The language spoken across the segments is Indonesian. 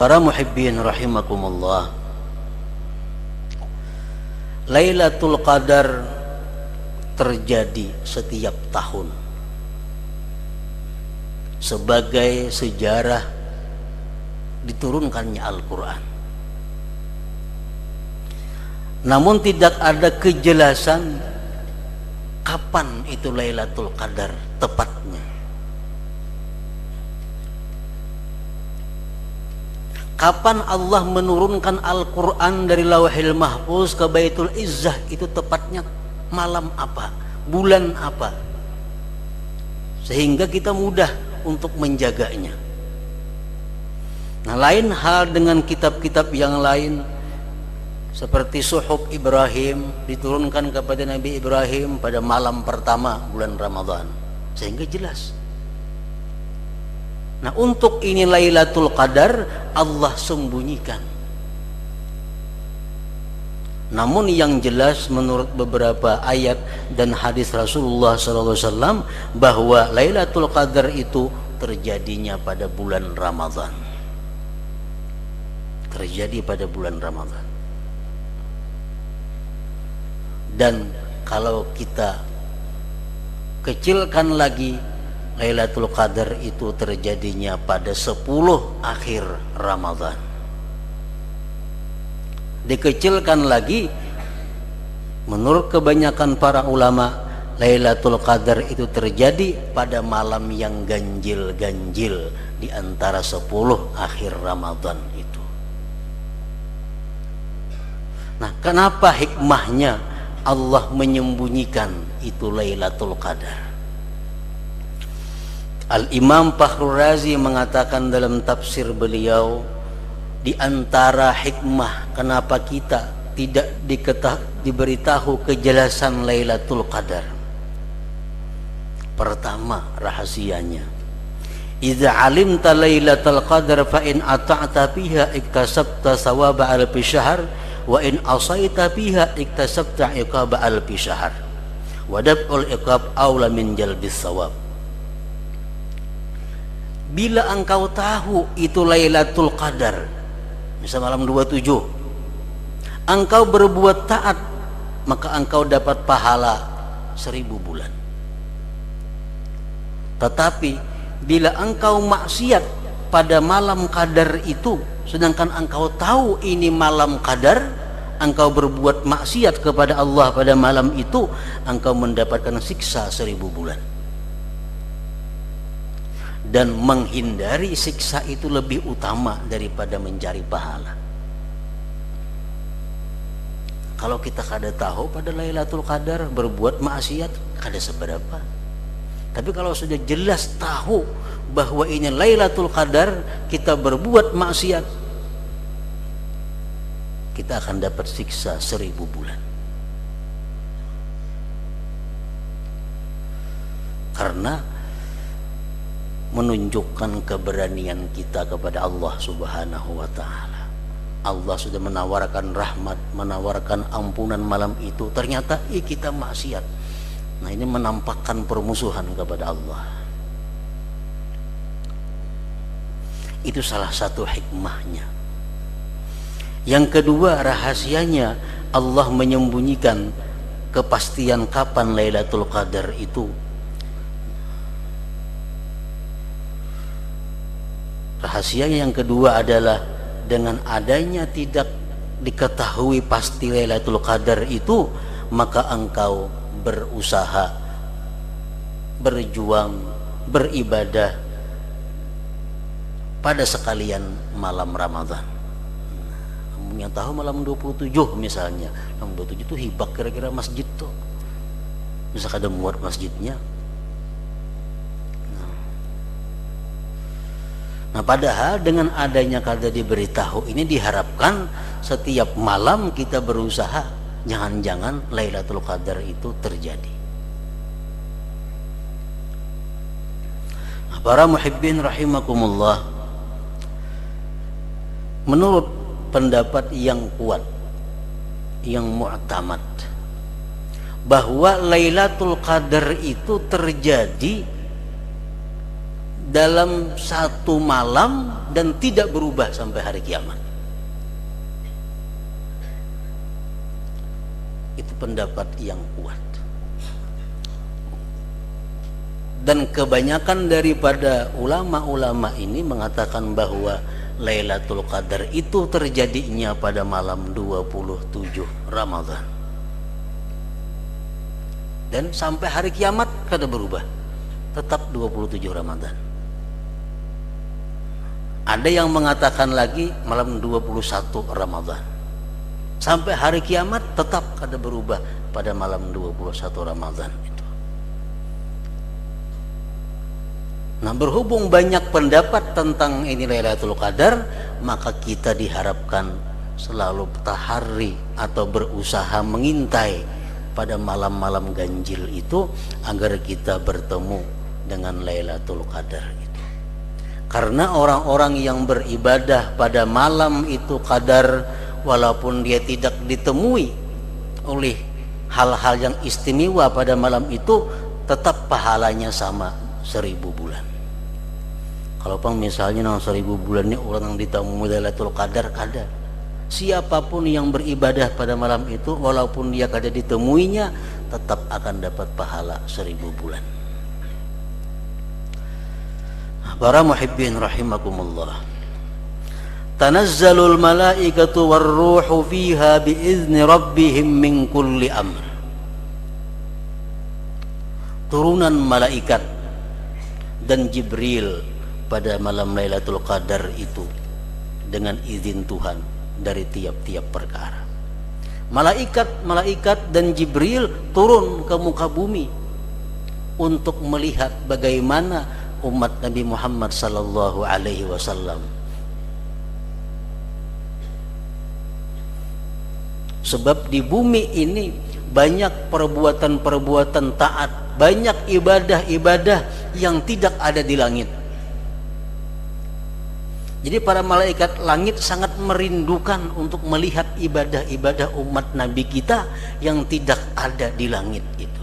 Para muhibbin rahimakumullah, Lailatul Qadar terjadi setiap tahun sebagai sejarah diturunkannya Al-Quran. Namun tidak ada kejelasan kapan itu Lailatul Qadar tepatnya. Kapan Allah menurunkan Al-Quran dari Lauhil Mahfuz ke Baitul Izzah itu tepatnya malam apa, bulan apa, sehingga kita mudah untuk menjaganya. Nah, lain hal dengan kitab-kitab yang lain seperti Suhuf Ibrahim diturunkan kepada Nabi Ibrahim pada malam pertama bulan Ramadan, sehingga jelas. Nah, untuk ini Lailatul Qadar Allah sembunyikan. Namun yang jelas menurut beberapa ayat dan hadis Rasulullah SAW bahwa Lailatul Qadar itu terjadinya pada bulan Ramadan. Terjadi pada bulan Ramadan. Dan kalau kita kecilkan lagi, Lailatul Qadar itu terjadinya pada 10 akhir Ramadan. Dikecilkan lagi, menurut kebanyakan para ulama, Lailatul Qadar itu terjadi pada malam yang ganjil-ganjil di antara 10 akhir Ramadan itu. Nah, kenapa hikmahnya Allah menyembunyikan itu Lailatul Qadar? Al-Imam Fakhrul Razi mengatakan dalam tafsir beliau, di antara hikmah kenapa kita tidak diberitahu kejelasan Lailatul Qadar. Pertama, rahasianya, idza alimta Lailatul Qadar fa in ata'ta fiha iktasabta thawaba alfi syahr wa in asaita fiha iktasabta iqaba alfi syahr wa dab'ul iqab aula min jalbis thawab. Bila engkau tahu itu Lailatul Qadar, misal malam 27, engkau berbuat taat, maka engkau dapat pahala 1000 bulan. Tetapi bila engkau maksiat pada malam Qadar itu, sedangkan engkau tahu ini malam Qadar, engkau berbuat maksiat kepada Allah pada malam itu, engkau mendapatkan siksa 1000 bulan. Dan menghindari siksa itu lebih utama daripada mencari pahala. Kalau kita kada tahu pada Lailatul Qadar berbuat maksiat kada seberapa. Tapi kalau sudah jelas tahu bahwa ini Lailatul Qadar, kita berbuat maksiat, kita akan dapat siksa 1000 bulan. Karena menunjukkan keberanian kita kepada Allah Subhanahu wa ta'ala. Allah sudah menawarkan rahmat, menawarkan ampunan malam itu, ternyata kita maksiat. Nah, ini menampakkan permusuhan kepada Allah. Itu salah satu hikmahnya. Yang kedua, rahasianya Allah menyembunyikan kepastian kapan Lailatul Qadar itu. Rahasianya yang kedua adalah dengan adanya tidak diketahui pasti Lailatul Qadar itu, maka engkau berusaha, berjuang, beribadah pada sekalian malam Ramadan. Yang tahu malam 27 misalnya, malam 27 itu hibak kira-kira masjid tuh, bisa kada muat masjidnya. Nah, padahal dengan adanya kada diberitahu ini, diharapkan setiap malam kita berusaha, jangan-jangan Lailatul Qadar itu terjadi. Nah, para muhibbin rahimakumullah, menurut pendapat yang kuat, yang mu'tamad, bahwa Lailatul Qadar itu terjadi dalam satu malam dan tidak berubah sampai hari kiamat. Itu pendapat yang kuat. Dan kebanyakan daripada ulama-ulama ini mengatakan bahwa Lailatul Qadar itu terjadinya pada malam 27 Ramadan. Dan sampai hari kiamat kada berubah, tetap 27 Ramadan. Ada yang mengatakan lagi malam 21 Ramadan. Sampai hari kiamat tetap kada berubah pada malam 21 Ramadan itu. Nah, berhubung banyak pendapat tentang ini Lailatul Qadar, maka kita diharapkan selalu tahari atau berusaha mengintai pada malam-malam ganjil itu agar kita bertemu dengan Lailatul Qadar itu. Karena orang-orang yang beribadah pada malam itu qadar, walaupun dia tidak ditemui oleh hal-hal yang istimewa pada malam itu, tetap pahalanya sama 1000 bulan. Kalau pang misalnya nang 1000 bulan ini orang yang ditemui Lailatul Qadar kada. Siapapun yang beribadah pada malam itu, walaupun dia kada ditemuinya, tetap akan dapat pahala 1000 bulan. Para muhibbin rahimakumullah. Tanazzalul malaikatu warruhu fiha biizni rabbihim min kulli amr. Turunan malaikat dan Jibril pada malam Lailatul Qadar itu dengan izin Tuhan dari tiap-tiap perkara. Malaikat dan Jibril turun ke muka bumi untuk melihat bagaimana umat Nabi Muhammad sallallahu alaihi wasallam. Sebab di bumi ini banyak perbuatan-perbuatan taat, banyak ibadah-ibadah yang tidak ada di langit. Jadi para malaikat langit sangat merindukan untuk melihat ibadah-ibadah umat Nabi kita yang tidak ada di langit itu.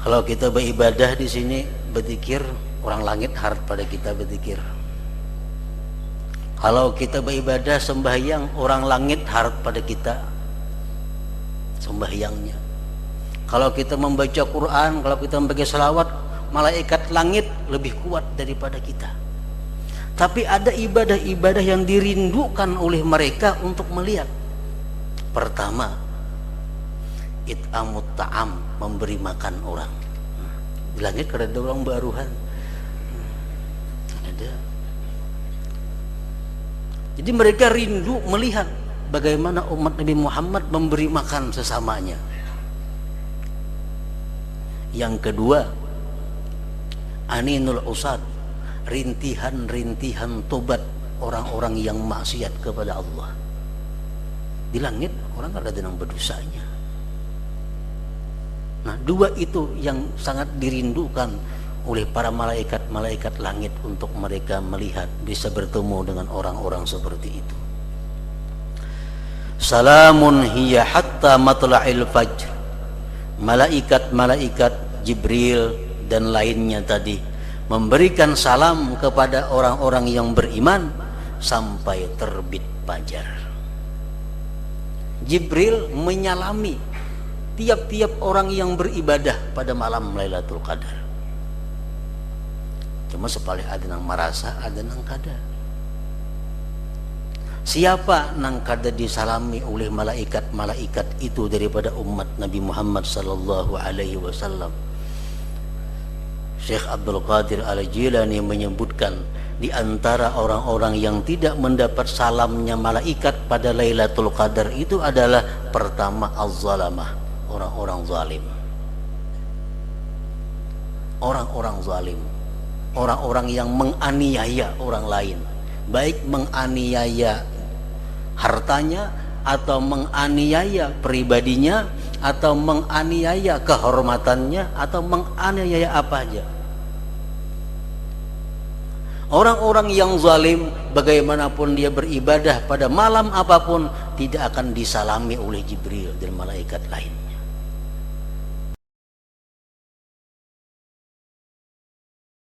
Kalau kita beribadah di sini berzikir, orang langit harap pada kita berzikir. Kalau kita beribadah sembahyang, orang langit harap pada kita sembahyangnya. Kalau kita membaca Quran, kalau kita membaca salawat, malaikat langit lebih kuat daripada kita. Tapi ada ibadah-ibadah yang dirindukan oleh mereka untuk melihat. Pertama, it'amut ta'am, memberi makan orang. Di langit kada ada orang baruhan. Ada. Jadi mereka rindu melihat bagaimana umat Nabi Muhammad memberi makan sesamanya. Yang kedua, aninul usad, rintihan-rintihan tobat orang-orang yang maksiat kepada Allah. Di langit orang ada yang berdosanya. Nah, dua itu yang sangat dirindukan oleh para malaikat langit untuk mereka melihat, bisa bertemu dengan orang-orang seperti itu. Salamun hiya hatta matla'il fajr. Malaikat Jibril dan lainnya tadi memberikan salam kepada orang-orang yang beriman sampai terbit fajar. Jibril menyalami tiap-tiap orang yang beribadah pada malam Lailatul Qadar. Cuma sepalih ada nang merasa, ada nang kada. Siapa nang kada disalami oleh malaikat-malaikat itu daripada umat Nabi Muhammad sallallahu alaihi wasallam? Syekh Abdul Qadir Al-Jilani menyebutkan di antara orang-orang yang tidak mendapat salamnya malaikat pada Lailatul Qadar itu adalah pertama az-zalamah, orang-orang zalim. Orang-orang zalim, orang-orang yang menganiaya orang lain, baik menganiaya hartanya atau menganiaya pribadinya atau menganiaya kehormatannya atau menganiaya apa aja. Orang-orang yang zalim bagaimanapun dia beribadah pada malam apapun tidak akan disalami oleh Jibril dan malaikat lain.